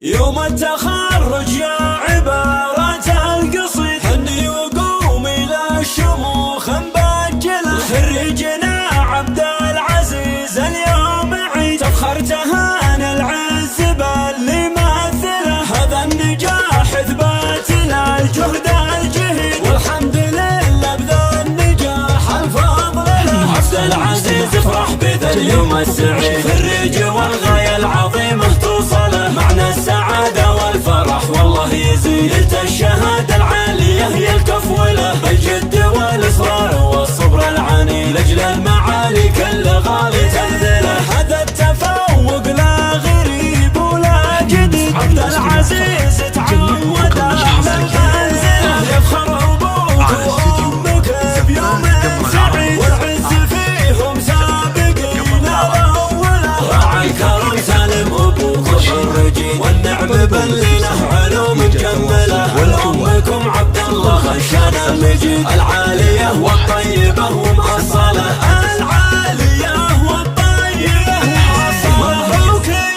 يوم التخرج يا عبارة القصيد، حني وقوم إلى الشموخ مبجلة. خريجنا عبد العزيز اليوم عيد، تفخر تهان العز باللي مثله. هذا النجاح اثبات للجهد الجهيد، والحمد لله بذا النجاح الفضل له. عبد العزيز افرح بذا اليوم السعيد، خريج والغاية العظيمة توصله. معنى السعادة والفرح والله يزيد، الشهادة العالية هي الكفولة. الجد والإصرار والصبر العاني لأجل المعالي كل غالي تبذله. هذا التفوق لا غريب ولا جديد، عبد العزيز تعود على المنزلة. يفخر أبوك وأمك بيوم سعيد، والعز فيهم سابقين الأولى. راعي الكرم سالم أبوك وخرجين، والنعم باللي له علوم مجملة. ولأمكم عبد الله خشان المجيد، العالية والطيبة ومأصلة. العالية والطيبة ومأصلة.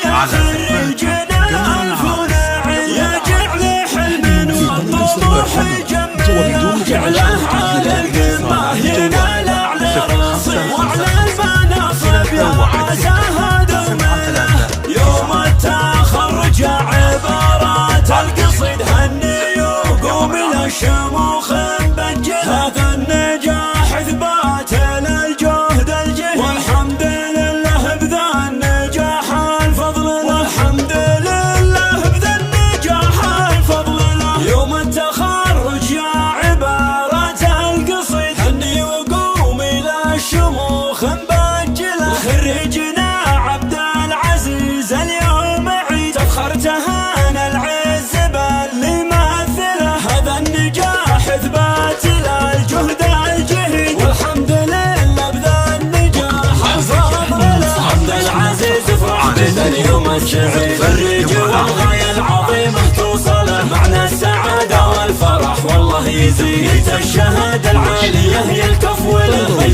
يا خريجنا الفناعي، يا جعل حلم والطموح يجمله. جعله على القمة ينال أعلى راسي، وعلى المناصب يعزها دومله. يوم التخرج يا عبارات القصيد، هني وقوم إلى الشموخ مبجلة. هذا النجاح اثبات للجهد الجهيد، والحمد لله بذا النجاح الفضل له. والحمد لله بذا النجاح الفضل له. يوم التخرج يا عبارات القصيد، هني وقوم إلى الشموخ مبجلة. خريجنا عبد العزيز اليوم عيد، تفخر تهان العز باللي مثله. هذا النجاح اثبات للجهد الجهيد، والحمد لله بذا النجاح الفضل له. عبد العزيز افرح بذا اليوم السعيد، خريج والغاية العظيمة توصله. معنى السعادة والفرح والله يزيد، الشهادة العالية هي الكفولة.